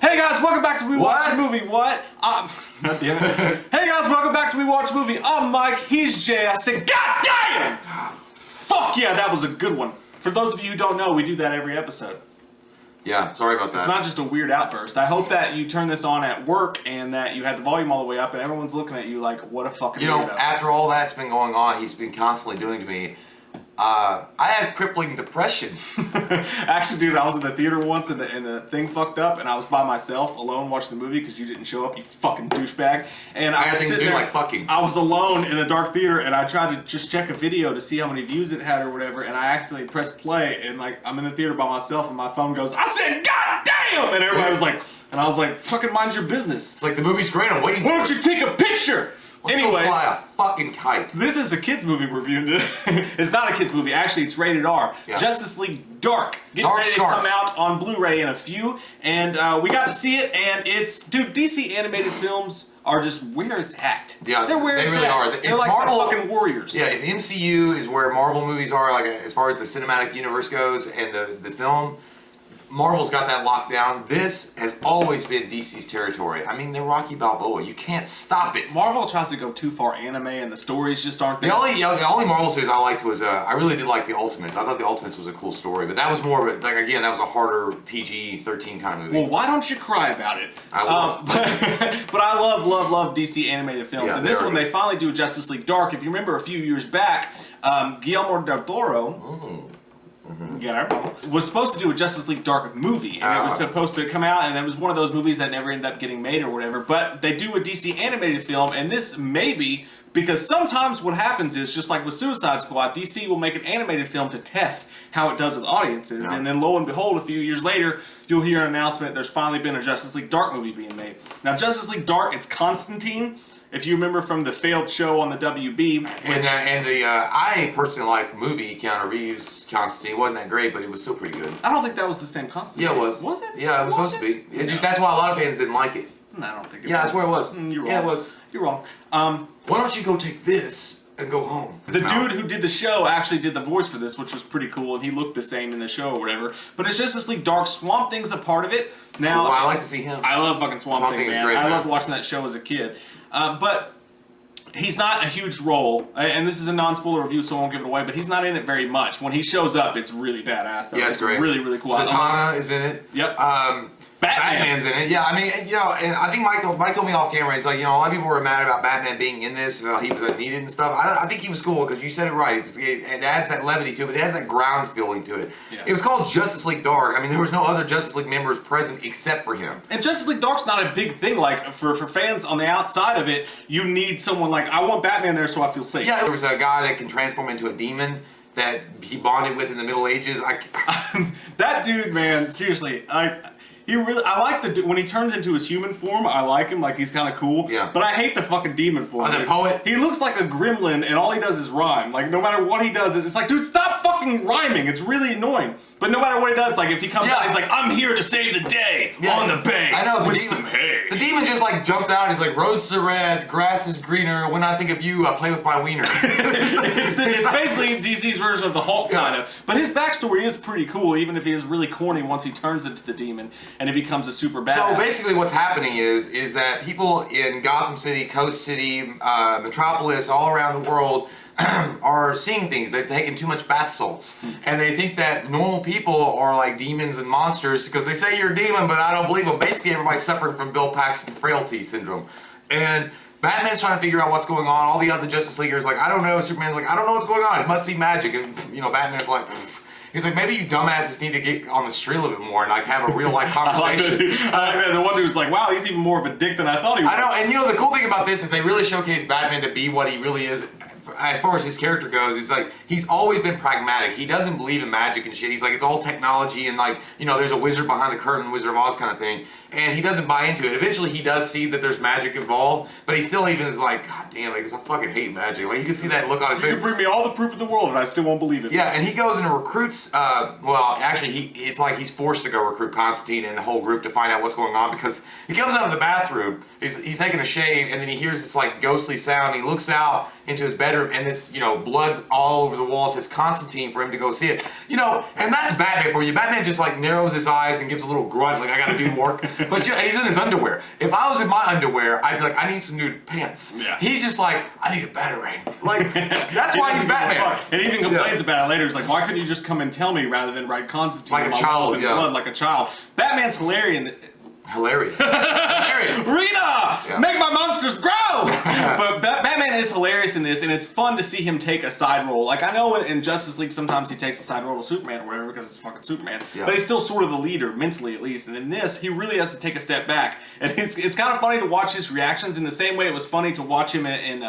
Hey guys, welcome back to WeWatchedAMovie. What? God damn it. Hey guys, welcome back to WeWatchedAMovie. I'm Mike, he's Jay. I said, God damn! Fuck yeah, that was a good one. For those of you who don't know, we do that every episode. Yeah, sorry about that. It's not just a weird outburst. I hope that you turn this on at work and that you have the volume all the way up and everyone's looking at you like, what a fucking weirdo. After all that's been going on, he's been constantly doing to me, I had crippling depression. Actually, dude, I was in the theater once and the thing fucked up and I was by myself, alone, watching the movie because you didn't show up, you fucking douchebag. And I was sitting there, like fucking. I was alone in a dark theater and I tried to just check a video to see how many views it had or whatever, and I accidentally pressed play and like I'm in the theater by myself and my phone goes, I said, God damn! And everybody was like, and I was like, fucking mind your business. It's like the movie's great, I'm waiting. Why don't you take a picture? Anyways, go fly a fucking kite. This is a kids movie we're reviewing today. It's not a kids movie. Actually, it's rated R. Yeah. Justice League Dark. Getting ready to come out on Blu-ray in a few, and we got to see it. And it's, dude, DC animated films are just where it's at. Yeah, they're where it's really at. Are. They're like Marvel, the fucking warriors. Yeah, if MCU is where Marvel movies are, like as far as the cinematic universe goes, and the film. Marvel's got that locked down. This has always been DC's territory. I mean, they're Rocky Balboa. You can't stop it. Marvel tries to go too far anime, and the stories just aren't there. The only Marvel series I liked was, I really did like The Ultimates. I thought The Ultimates was a cool story, but that was more of a, like, again, that was a harder PG-13 kind of movie. Well, why don't you cry about it? I will. But I love DC animated films. Yeah, and this one, they finally do Justice League Dark. If you remember a few years back, Guillermo del Toro... was supposed to do a Justice League Dark movie, and it was supposed to come out, and it was one of those movies that never ended up getting made or whatever, but they do a DC animated film, and this maybe, because sometimes what happens is, just like with Suicide Squad, DC will make an animated film to test how it does with audiences, and then lo and behold, a few years later, you'll hear an announcement there's finally been a Justice League Dark movie being made. Now, Justice League Dark, it's Constantine. If you remember from the failed show on the WB. I personally like the movie, Keanu Reeves, Constantine. It wasn't that great, but it was still pretty good. I don't think that was the same Constantine. Yeah, it was. Was it? Yeah, it was supposed to be. Yeah. That's why a lot of fans didn't like it. No, I don't think it was. Yeah, I swear it was. You're wrong. Yeah, it was. You're wrong. Why don't you go take this and go home? The dude who did the show actually did the voice for this, which was pretty cool, and he looked the same in the show or whatever. But it's Justice League Dark. Swamp Thing's a part of it. Now, I like to see him. I love fucking Swamp Thing, man. Great, I loved watching that show as a kid. But he's not a huge role, and this is a non-spoiler review, so I won't give it away, but he's not in it very much. When he shows up, it's really badass, though. Yeah, it's great. Really, really cool. Zatanna is in it. Yep. Batman's in it. Yeah, I mean, and I think Mike told me off camera, he's like, a lot of people were mad about Batman being in this, he was needed and stuff. I think he was cool, because you said it right. It adds that levity to it, but it has that ground feeling to it. Yeah. It was called Justice League Dark. I mean, there was no other Justice League members present except for him. And Justice League Dark's not a big thing. Like, for fans on the outside of it, you need someone like, I want Batman there so I feel safe. Yeah, there was a guy that can transform into a demon that he bonded with in the Middle Ages. That dude, man, seriously, I like when he turns into his human form, I like him, like he's kind of cool. Yeah. But I hate the fucking demon form. The poet? He looks like a gremlin and all he does is rhyme. Like, no matter what he does, it's like, dude, stop fucking rhyming. It's really annoying. But no matter what he does, like, if he comes out, he's like, I'm here to save the day on the bay. I know, with some hay. The demon just like jumps out and he's like, roses are red, grass is greener, when I think of you, I play with my wiener. it's basically DC's version of the Hulk, kind of. But his backstory is pretty cool, even if he is really corny once he turns into the demon and he becomes a super badass. So basically what's happening is that people in Gotham City, Coast City, Metropolis, all around the world are seeing things. They've taken too much bath salts. And they think that normal people are like demons and monsters because they say you're a demon, but I don't believe them. Basically everybody's suffering from Bill Paxton frailty syndrome. And Batman's trying to figure out what's going on. All the other Justice Leaguers like, I don't know. Superman's like, I don't know what's going on. It must be magic. And Batman's like, pfft. He's like, maybe you dumbasses need to get on the street a little bit more and like have a real life conversation. The one dude's like, wow, he's even more of a dick than I thought he was. I know, and the cool thing about this is they really showcase Batman to be what he really is. As far as his character goes, is like he's always been pragmatic. He doesn't believe in magic and shit. He's like, it's all technology and like, there's a wizard behind the curtain, Wizard of Oz kind of thing. And he doesn't buy into it. Eventually he does see that there's magic involved, but he still even is like, God damn, like, I fucking hate magic. Like, you can see that look on his face. You bring me all the proof in the world and I still won't believe it. Yeah, and he goes and recruits, it's like he's forced to go recruit Constantine and the whole group to find out what's going on because he comes out of the bathroom, he's taking a shave, and then he hears this like ghostly sound. He looks out into his bedroom and this, blood all over the wall says Constantine for him to go see it. And that's Batman for you. Batman just like narrows his eyes and gives a little grunt like I gotta do work. But he's in his underwear. If I was in my underwear, I'd be like, I need some new pants. Yeah. He's just like, I need a batarang. Like, that's why he's Batman. And he even complains about it later. He's like, why couldn't you just come and tell me rather than write Constantine like a child, in blood like a child? Batman's hilarious. Hilarious. Rita, make my monsters grow. But Batman is hilarious in this, and it's fun to see him take a side role. Like I know in Justice League sometimes he takes a side role to Superman or whatever because it's fucking Superman. Yeah. But he's still sort of the leader mentally at least. And in this, he really has to take a step back. And it's kind of funny to watch his reactions in the same way it was funny to watch him in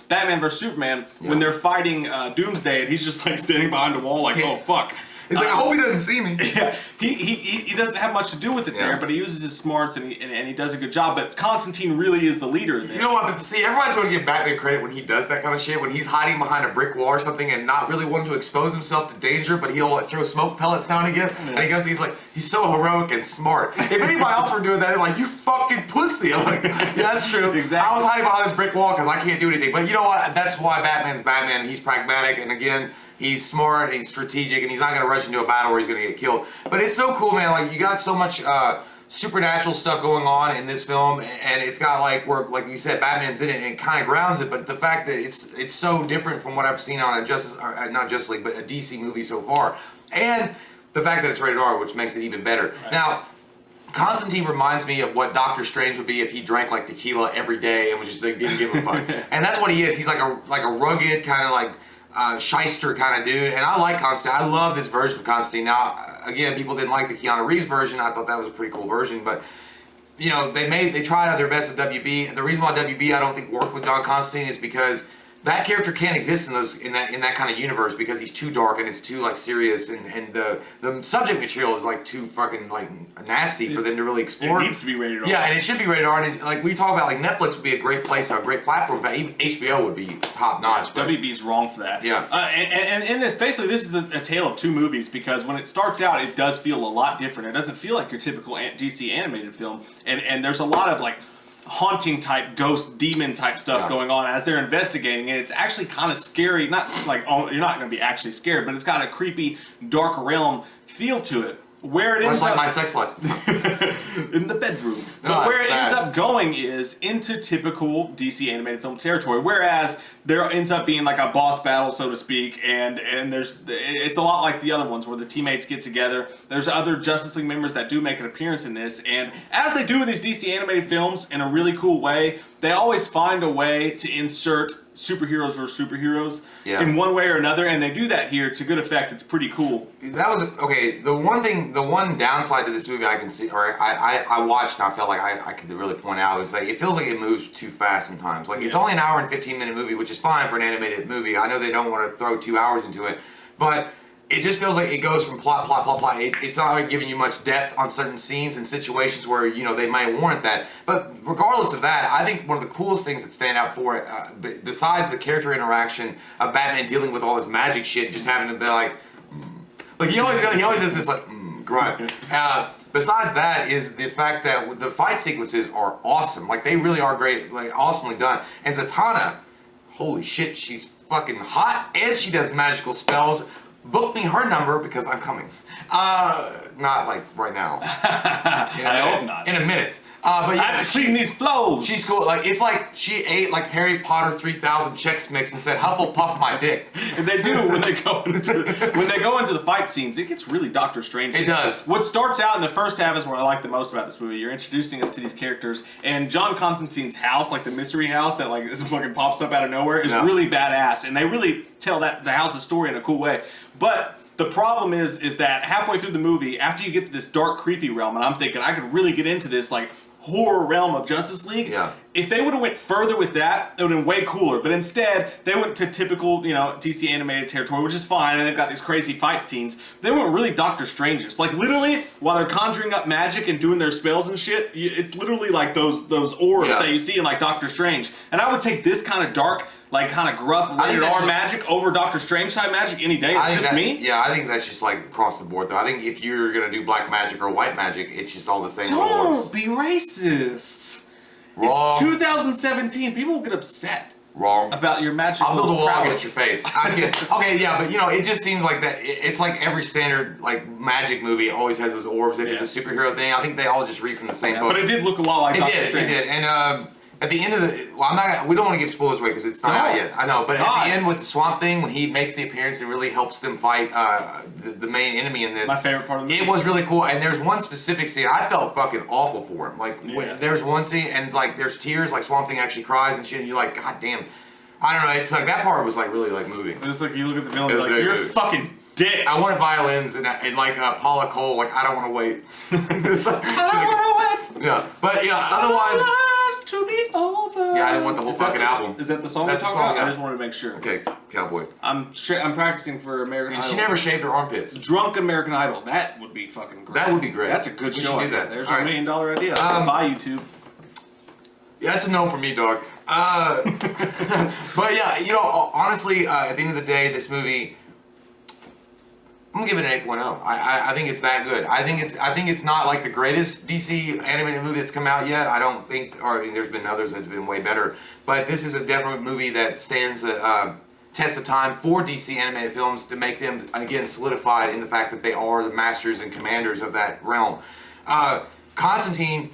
Batman vs Superman when they're fighting Doomsday, and he's just like standing behind a wall like, oh fuck. He's like, I hope he doesn't see me. Yeah, he doesn't have much to do with it there, but he uses his smarts and he does a good job. But Constantine really is the leader of this. You know what? But see, everybody's going to give Batman credit when he does that kind of shit. When he's hiding behind a brick wall or something and not really wanting to expose himself to danger, but he'll throw smoke pellets down again. And he's so heroic and smart. If anybody else were doing that, they're like, you fucking pussy. I'm like, yeah, that's true. Exactly. I was hiding behind this brick wall because I can't do anything. But you know what? That's why Batman's Batman. He's pragmatic, and again, he's smart, he's strategic, and he's not going to rush into a battle where he's going to get killed. But it's so cool, man. Like, you got so much supernatural stuff going on in this film, and it's got, like you said, Batman's in it, and it kind of grounds it. But the fact that it's so different from what I've seen on not Justice League, but a DC movie so far. And the fact that it's rated R, which makes it even better. Right. Now, Constantine reminds me of what Doctor Strange would be if he drank like tequila every day and was just like, didn't give a fuck. And that's what he is. He's like a rugged kind of like shyster kind of dude, and I like Constantine. I love this version of Constantine. Now, again, people didn't like the Keanu Reeves version. I thought that was a pretty cool version, but they tried out their best at WB. The reason why WB I don't think worked with John Constantine is because that character can't exist in that kind of universe because he's too dark and it's too like serious, and the subject material is like too fucking like nasty for them to really explore. It needs to be rated R. Yeah, and it should be rated R. And like we talk about, like Netflix would be a great place, a great platform. But even HBO would be top notch. WB's wrong for that. Yeah. And in this, basically, this is a tale of two movies because when it starts out, it does feel a lot different. It doesn't feel like your typical DC animated film, and there's a lot of like haunting type, ghost demon type stuff going on as they're investigating, and it's actually kind of scary. Not like, oh, you're not going to be actually scared, but it's got a creepy, dark realm feel to it. Where it ends like up, my sex life in the bedroom. But where it ends up going is into typical DC animated film territory. Whereas there ends up being like a boss battle, so to speak, and it's a lot like the other ones where the teammates get together. There's other Justice League members that do make an appearance in this, and as they do with these DC animated films in a really cool way, they always find a way to insert superheroes versus superheroes in one way or another, and they do that here to good effect. It's pretty cool. That was okay. The one downside to this movie I can see, or I watched and I felt like I could really point out, is like it feels like it moves too fast sometimes. Like it's only an hour and 15-minute movie, which is fine for an animated movie. I know they don't want to throw 2 hours into it, but it just feels like it goes from plot. It's not like giving you much depth on certain scenes and situations where they might warrant that. But regardless of that, I think one of the coolest things that stand out for it, besides the character interaction of Batman dealing with all this magic shit, just having to be like he always does this like grunt. Besides that is the fact that the fight sequences are awesome. Like they really are great, like awesomely done. And Zatanna, holy shit, she's fucking hot, and she does magical spells. Book me her number because I'm coming. Not like right now. I hope not. In a minute. But yeah, I have to clean these flows. She's cool. Like it's like she ate like Harry Potter 3000 Chex Mix and said, "Hufflepuff my dick." And they do when they go into the fight scenes. It gets really Doctor Strange. It does. What starts out in the first half is what I like the most about this movie. You're introducing us to these characters, and John Constantine's house, like the mystery house that like this fucking pops up out of nowhere, is really badass, and they really tell the house's story in a cool way. But the problem is that halfway through the movie, after you get to this dark, creepy realm, and I'm thinking I could really get into this like horror realm of Justice League. Yeah. If they would have went further with that, it would have been way cooler. But instead, they went to typical, DC animated territory, which is fine, and they've got these crazy fight scenes. They went really Doctor Strange-ish. Like literally, while they're conjuring up magic and doing their spells and shit, it's literally like those orbs that you see in like Doctor Strange. And I would take this kind of dark, like kind of gruff, rated R magic over Doctor Strange type magic any day. It's just me. Yeah, I think that's just like across the board though. I think if you're gonna do black magic or white magic, it's just all the same. Don't be racist. Wrong. It's 2017. People will get upset. Wrong. About your magical I'll build a wall prowess. against your face. Okay, yeah, but you know, it just seems like that. It's like every standard like magic movie always has those orbs. If it's a superhero thing, I think they all just read from the same book. But it did look a lot like Doctor Strange. It did. And at the end of the, well, we don't want to give spoilers away because it's not out yet. I know, but at the end with the Swamp Thing, when he makes the appearance and really helps them fight the main enemy in this. My favorite part of the movie. It was really cool, and there's one specific scene I felt fucking awful for him. Like there's one scene, and it's like there's tears, like Swamp Thing actually cries and shit, and you're like, God damn. I don't know. It's like that part was like really like moving. It's like you look at the villain, like you're a fucking dick. I wanted violins and like Paula Cole. Like I don't want to wait. It's like, I don't want to wait. Yeah, but yeah. Otherwise, to be over. Yeah, I didn't want the whole fucking album. Is that the song? That's the song. Yeah. I just wanted to make sure. Okay, Cowboy. I'm practicing for American And Idol. she never shaved her armpits. Drunk American Idol. That would be fucking great. That would be great. That's a good We show. should do that. There's All a $1 million idea. Bye, YouTube. Yeah, that's a no for me, dog. But yeah, you know, honestly, at the end of the day, this movie, I'm gonna give it an 8.0. I think it's that good. I think it's not like the greatest DC animated movie that's come out yet. I don't think, or I mean, there's been others that's been way better. But this is a definite movie that stands the test of time for DC animated films to make them again solidified in the fact that they are the masters and commanders of that realm. Constantine.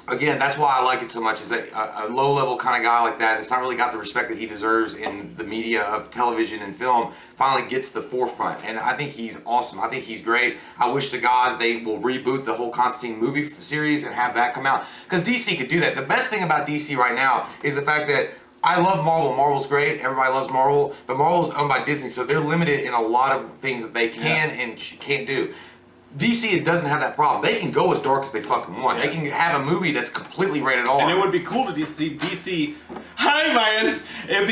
Again, that's why I like it so much, is that a low-level kind of guy like that that's not really got the respect that he deserves in the media of television and film finally gets the forefront. And I think he's awesome. I think he's great. I wish to God they will reboot the whole Constantine movie series and have that come out. Because DC could do that. The best thing about DC right now is the fact that I love Marvel. Marvel's great. Everybody loves Marvel. But Marvel's owned by Disney, so they're limited in a lot of things that they can and can't do. DC doesn't have that problem. They can go as dark as they fucking want. They can have a movie that's completely rated R. And it would be cool to see DC. Hi, man. It'd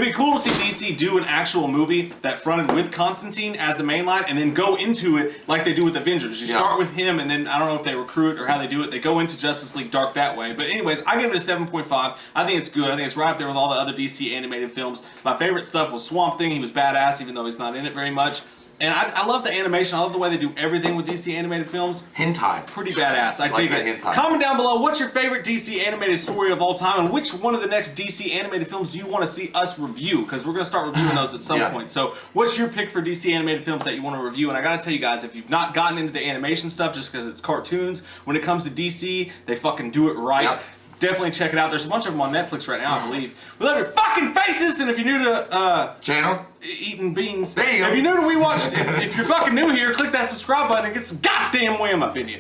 be cool to see DC do an actual movie that fronted with Constantine as the main line, and then go into it like they do with Avengers. You start with him, and then I don't know if they recruit or how they do it. They go into Justice League Dark that way. But anyways, I give it a 7.5. I think it's good. I think it's right up there with all the other DC animated films. My favorite stuff was Swamp Thing. He was badass, even though he's not in it very much. And I love the animation. I love the way they do everything with DC animated films. Hentai. Pretty badass. I dig it. Hentai. Comment down below, what's your favorite DC animated story of all time, and which one of the next DC animated films do you want to see us review? Because we're going to start reviewing those at some point. So what's your pick for DC animated films that you want to review? And I got to tell you guys, if you've not gotten into the animation stuff just because it's cartoons, when it comes to DC, they fucking do it right. Yep. Definitely check it out. There's a bunch of them on Netflix right now, I believe. We love your fucking faces, and if you're new to channel eating beans, there you go. If you're new to WeWatch, if you're fucking new here, click that subscribe button and get some goddamn wham up in you.